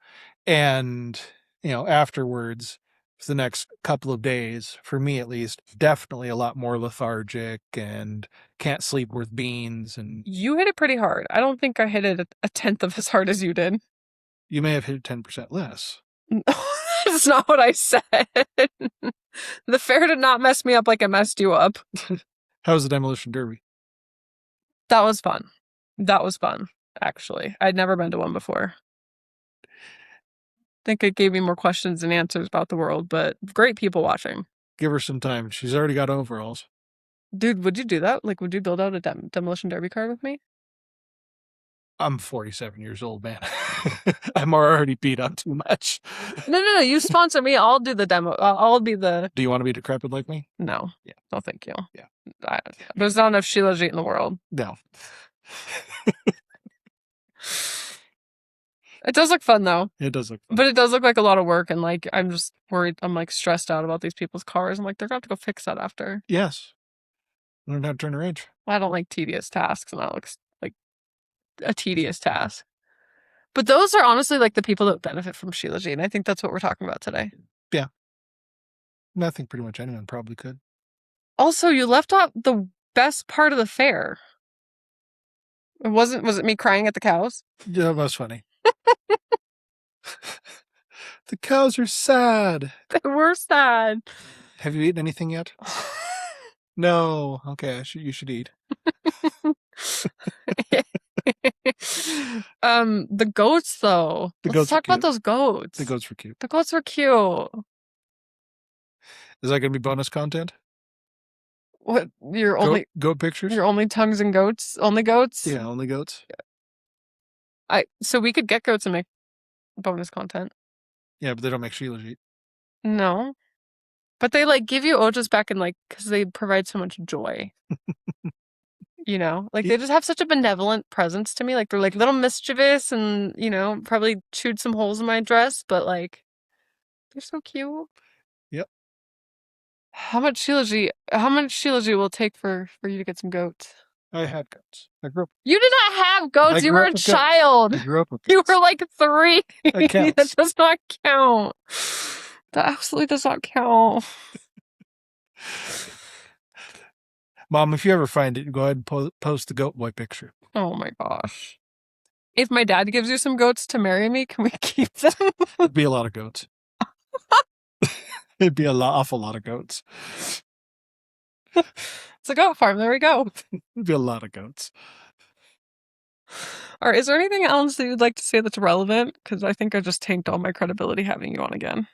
and afterwards, for the next couple of days, for me at least, definitely a lot more lethargic and can't sleep worth beans. And you hit it pretty hard. I don't think I hit it a tenth of as hard as you did. You may have hit it 10% less. That's not what I said. The fair did not mess me up like it messed you up. How was the demolition derby? That was fun. Actually. I'd never been to one before. I think it gave me more questions and answers about the world, but great people watching. Give her some time. She's already got overalls. Dude, would you do that? Like, would you build out a demolition derby card with me? I'm 47 years old, man. I'm already beat up too much. No. You sponsor me. I'll do the demo. I'll be the... Do you want to be decrepit like me? No. Yeah. No, thank you. Yeah. There's not enough Shilajit in the world. No. It does look fun, though. It does look fun. But it does look like a lot of work, and, like, I'm just worried. I'm, like, stressed out about these people's cars. I'm like, they're going to have to go fix that after. Yes. Learn how to turn a wrench. I don't like tedious tasks, and that looks like a tedious task. But those are honestly, like, the people that benefit from Shilajit, and I think that's what we're talking about today. Yeah. I think pretty much anyone probably could. Also, you left out the best part of the fair. Was it me crying at the cows? Yeah, that was funny. The cows are sad. They were sad. Have you eaten anything yet? No. Okay, you should eat. The goats, though. Let's talk about those goats. The goats were cute. The goats were cute. Is that going to be bonus content? What? Goat pictures? Your only tongues and goats? Only goats? Yeah, only goats. So we could get goats and make bonus content. Yeah, but they don't make Shilajit. No. But they, like, give you Ojas back and, like, because they provide so much joy. Like, they just have such a benevolent presence to me. Like, they're, like, little mischievous and, probably chewed some holes in my dress, but, like, they're so cute. Yep. How much Shilajit will it take for you to get some goats? I had goats. I grew up. You did not have goats. You were a child. I grew up with goats. You were like 3. That counts. That does not count. That absolutely does not count. Mom, if you ever find it, go ahead and post the goat boy picture. Oh my gosh. If my dad gives you some goats to marry me, can we keep them? It'd be a lot of goats. It'd be awful lot of goats. It's a goat farm. There we go. It'd be a lot of goats. Or is there anything else that you'd like to say that's relevant? Because I think I just tanked all my credibility having you on again.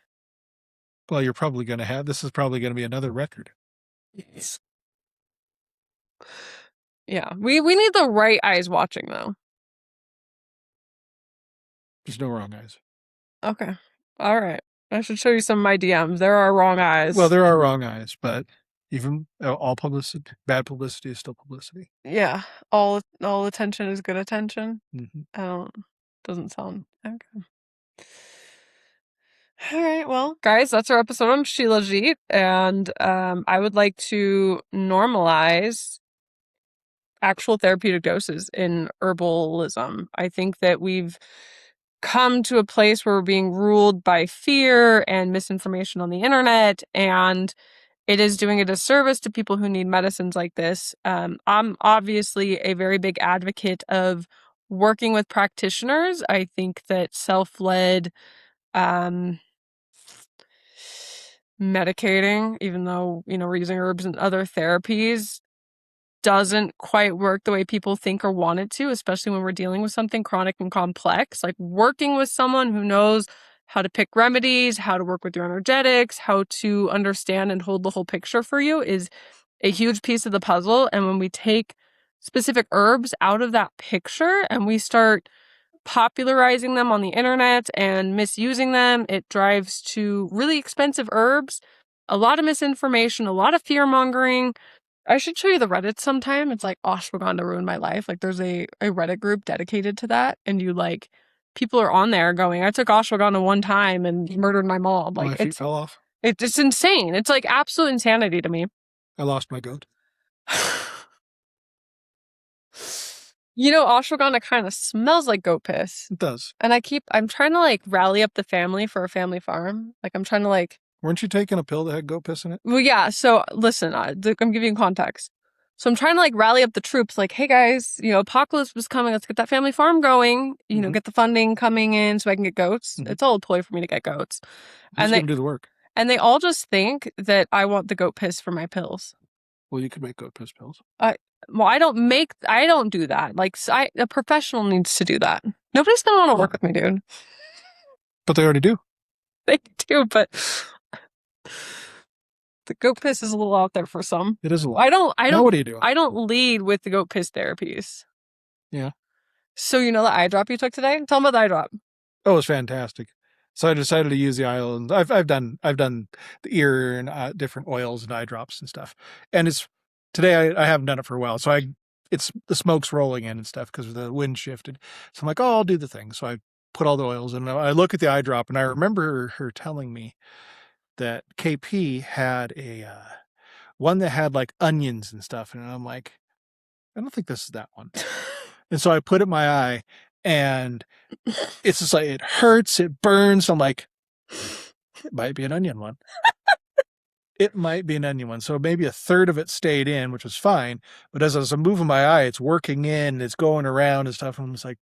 Well, you're probably going to have, this is probably going to be another record. Yeah, we need the right eyes watching, though. There's no wrong eyes. Okay. All right. I should show you some of my DMs. There are wrong eyes. Well, there are wrong eyes, but even all publicity, bad publicity is still publicity. Yeah. All attention is good attention. Mm-hmm. Doesn't sound okay. All right, well, guys, that's our episode on Shilajit, and I would like to normalize actual therapeutic doses in herbalism. I think that we've come to a place where we're being ruled by fear and misinformation on the internet, and it is doing a disservice to people who need medicines like this. I'm obviously a very big advocate of working with practitioners. I think that self-led medicating, even though, we're using herbs and other therapies, doesn't quite work the way people think or want it to, especially when we're dealing with something chronic and complex. Like working with someone who knows how to pick remedies, how to work with your energetics, how to understand and hold the whole picture for you is a huge piece of the puzzle. And when we take specific herbs out of that picture and we start popularizing them on the internet and misusing them, it drives to really expensive herbs, a lot of misinformation, a lot of fear mongering. I should show you the Reddit sometime. It's like ashwagandha ruined my life. Like there's a Reddit group dedicated to that, and people are on there going, I took ashwagandha one time and murdered my mom. Like my feet fell off. It's insane. It's like absolute insanity to me. I lost my goat. Ashwagandha kind of smells like goat piss. It does. And I'm trying to rally up the family for a family farm. I'm trying to Weren't you taking a pill that had goat piss in it? Well, yeah. So listen, I'm giving you context. So I'm trying to rally up the troops. Hey guys, apocalypse was coming. Let's get that family farm going. Get the funding coming in so I can get goats. Mm-hmm. It's all a ploy for me to get goats. Who's going to do the work? And they all just think that I want the goat piss for my pills. Well, you could make goat piss pills. Well, I don't do that. A professional needs to do that. Nobody's going to want to work with me, dude. But they already do. They do, but the goat piss is a little out there for some. It is a lot. I don't. Now what are you doing? I don't lead with the goat piss therapies. Yeah. So the eye drop you took today? Tell them about the eye drop. Oh, it was fantastic. So I decided to use the oil, and I've done the ear and different oils and eye drops and stuff. And today I haven't done it for a while, so it's the smoke's rolling in and stuff because the wind shifted. So I'm like, oh, I'll do the thing. So I put all the oils in. And I look at the eye drop, and I remember her telling me that KP had a one that had onions and stuff, and I'm like, I don't think this is that one. And so I put it in my eye, and it's just it hurts, it burns. I'm like, it might be an onion one. It might be an onion one. So maybe a third of it stayed in, which was fine. But as I was moving my eye, it's working in, it's going around and stuff. And I'm just like,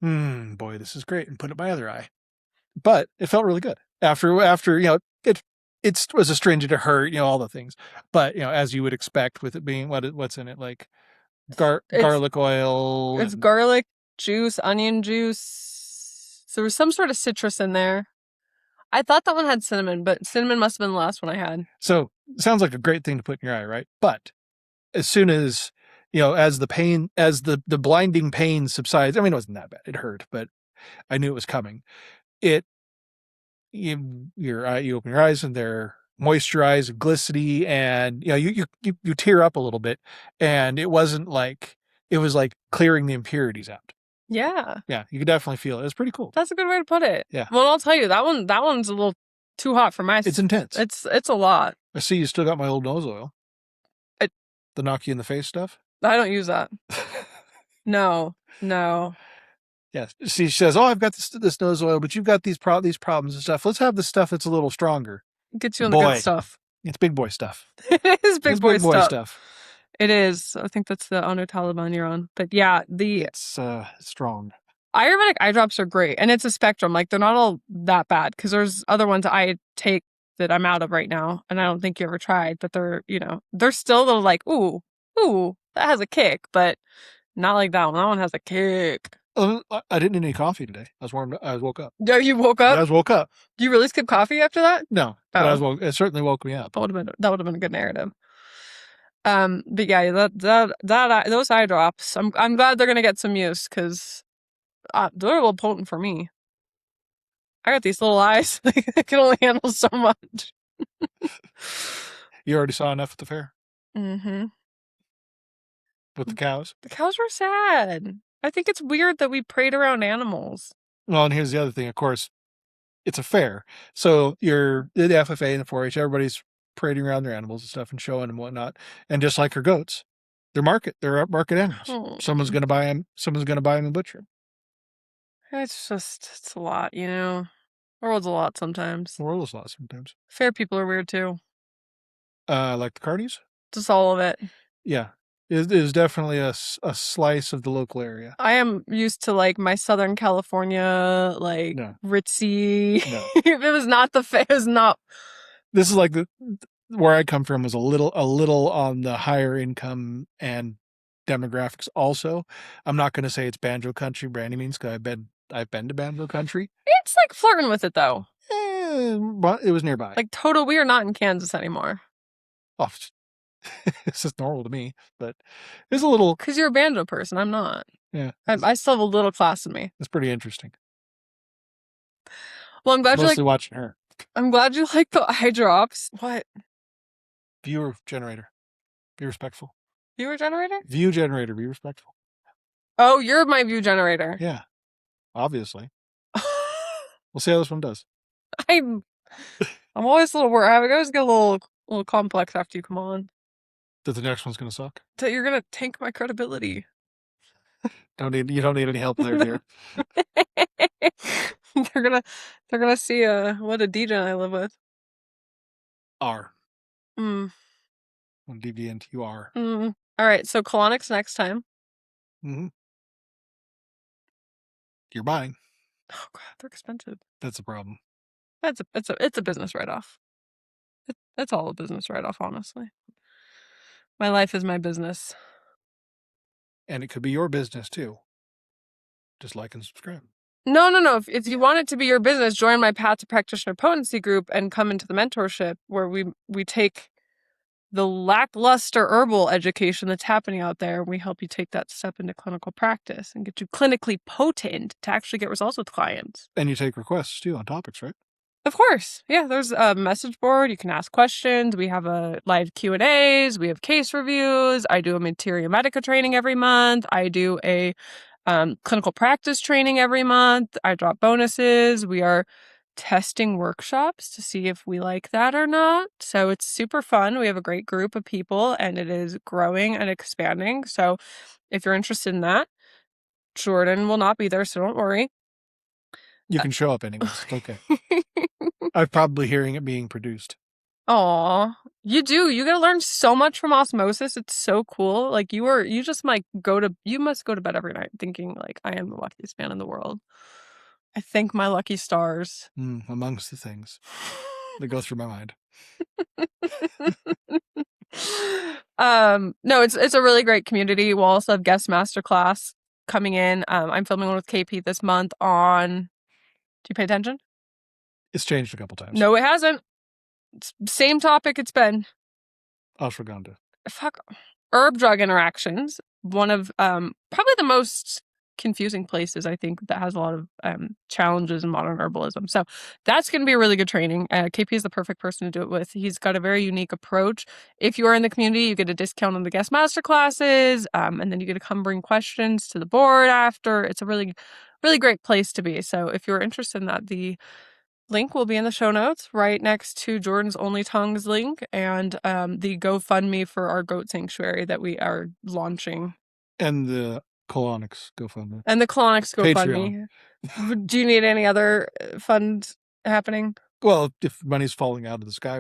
boy, this is great. And put it in my other eye. But it felt really good. After it was astringent, it hurt, all the things. But, as you would expect with it being what's in it, garlic oil. It's garlic juice, onion juice. So there was some sort of citrus in there. I thought that one had cinnamon, but cinnamon must have been the last one I had. So it sounds like a great thing to put in your eye, right? But as soon as, as the blinding pain subsides, it wasn't that bad. It hurt, but I knew it was coming. You open your eyes and they're moisturized and glistening, and you tear up a little bit, and it wasn't it was clearing the impurities out. Yeah. Yeah, you could definitely feel it. It's pretty cool. That's a good way to put it. Yeah. Well, I'll tell you, that one's a little too hot for my... It's intense. It's a lot. I see you still got my old nose oil. The knock you in the face stuff? I don't use that. No. Yeah. She says, "Oh, I've got this nose oil, but you've got these problems and stuff. Let's have the stuff that's a little stronger." Gets you on the good Boy, stuff. it's big boy stuff. It is It's big boy big boy stuff. stuff. It is. I think that's the Honor Taliban you're on. But yeah, It's strong. Ayurvedic eye drops are great, and it's a spectrum. Like, they're not all that bad, because there's other ones I take that I'm out of right now, and I don't think you ever tried, but they're, they're still the like, ooh, that has a kick, but not like that one. That one has a kick. I didn't need any coffee today. I woke up. Yeah, you woke Yeah, up? I was woke up. Do you really skip coffee after that? No, but it certainly woke me up. That would have been a good narrative. But yeah, those eye drops, I'm glad they're gonna get some use, because they're a little potent for me. I got these little eyes; they can only handle so much. You already saw enough at the fair Mm-hmm. with the cows. The cows were sad. I think it's weird that we prayed around animals. Well, and here's the other thing. Of course, it's a fair, so you're the FFA and the 4-H. Everybody's parading around their animals and stuff and showing them whatnot. And just like our goats, they're market animals. Oh. Someone's going to buy them. Someone's going to buy them and butcher them. It's a lot, The world's a lot sometimes. The world is a lot sometimes. Fair people are weird too. Like the carnies? Just all of it. Yeah. It is definitely a slice of the local area. I am used to like my Southern California, like ritzy. No. It was not it was not. This is like where I come from was a little on the higher income and demographics. Also, I'm not going to say it's banjo country by any means, because I've been to banjo country. It's like flirting with it though. But it was nearby. Like, total, we are not in Kansas anymore. Oh, it's just normal to me, but it's a little. Because you're a banjo person, I'm not. Yeah, I still have a little class in me. It's pretty interesting. Well, I'm glad Mostly watching her. I'm glad you like the eye drops. What? Viewer generator. Be respectful. Viewer generator? View generator. Be respectful. Oh, you're my view generator. Yeah, obviously. We'll see how this one does. I'm always a little worried. I always get a little complex after you come on. That the next one's gonna suck. That you're gonna tank my credibility. You don't need any help there, dear. They're gonna see what a DJ I live with. R. Mm. Deviant, you are. Mm. All right, so colonics next time. Mm-hmm. You're buying. Oh god, they're expensive. That's a problem. It's a business write-off. It's all a business write-off, honestly. My life is my business. And it could be your business too. Just like and subscribe. No. If you want it to be your business, join my Path to Practitioner Potency group and come into the mentorship, where we take the lackluster herbal education that's happening out there. We help you take that step into clinical practice and get you clinically potent to actually get results with clients. And you take requests too on topics, right? Of course. Yeah, there's a message board. You can ask questions. We have a live Q&As. We have case reviews. I do a materia medica training every month. I do a clinical practice training every month. I drop bonuses. We are testing workshops to see if we like that or not. So it's super fun. We have a great group of people, and it is growing and expanding. So if you're interested in that, Jordan will not be there, so don't worry. You can show up anyways. Okay. I'm probably hearing it being produced. Aw, you do. You gotta learn so much from osmosis. It's so cool. Like, you must go to bed every night thinking, like, I am the luckiest man in the world. I thank my lucky stars. Amongst the things that go through my mind. No, it's a really great community. We'll also have guest masterclass coming in. I'm filming one with KP this month on. Do you pay attention? It's changed a couple times. No, it hasn't. It's same topic it's been. Ashwagandha. Fuck. Herb drug interactions. One of probably the most confusing places, I think, that has a lot of challenges in modern herbalism. So that's going to be a really good training. KP is the perfect person to do it with. He's got a very unique approach. If you are in the community, you get a discount on the guest master classes, and then you get to come bring questions to the board after. It's a really, really great place to be. So if you're interested in that, the link will be in the show notes right next to Jordan's Only Tongues link and the GoFundMe for our goat sanctuary that we are launching. And the Colonics GoFundMe. And the Colonics Patreon. GoFundMe. Do you need any other funds happening? Well, if money's falling out of the sky,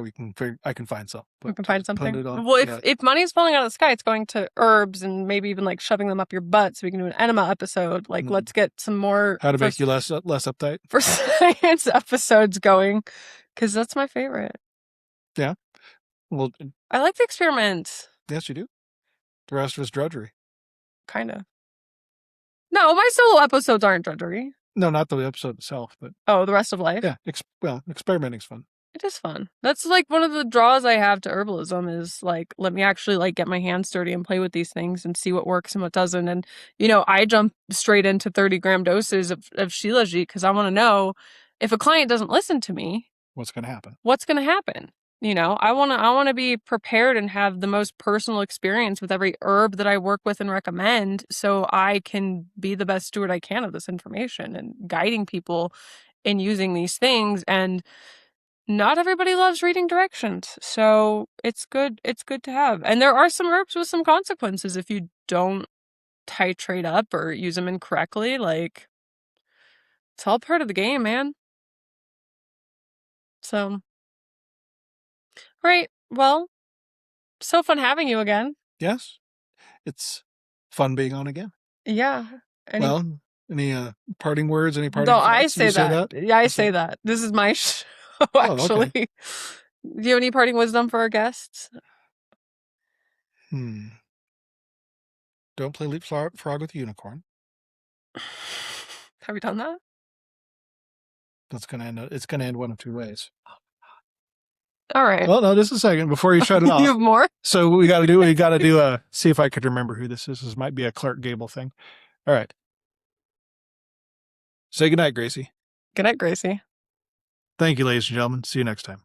I can find some. We can find something. Put it on. Well, if money's falling out of the sky, it's going to herbs and maybe even like shoving them up your butt, so we can do an enema episode. Like, let's get some more how to make you less uptight for science episodes going, because that's my favorite. Yeah. Well, I like the experiments. Yes, you do. The rest of it's drudgery. Kind of. No, my solo episodes aren't drudgery. No, not the episode itself, but the rest of life. Yeah, experimenting's fun. It is fun. That's like one of the draws I have to herbalism is like, let me actually like get my hands dirty and play with these things and see what works and what doesn't. And I jump straight into 30-gram doses of Shilajit because I want to know if a client doesn't listen to me, what's going to happen. I want to be prepared and have the most personal experience with every herb that I work with and recommend, so I can be the best steward I can of this information and guiding people in using these things. And not everybody loves reading directions, so it's good to have. And there are some herbs with some consequences if you don't titrate up or use them incorrectly. Like, it's all part of the game, man. So right. Well, so fun having you again. Yes. It's fun being on again. Yeah. Any parting words? Any parting thoughts? I say that. Yeah, I say that. This is my show, actually. Okay. Do you have any parting wisdom for our guests? Don't play leapfrog with a unicorn. Have you done that? It's gonna end one of two ways. All right. Well, no, just a second before you shut it off. You have more? So we got to do see if I could remember who this is. This might be a Clark Gable thing. All right. Say goodnight, Gracie. Good night, Gracie. Thank you, ladies and gentlemen. See you next time.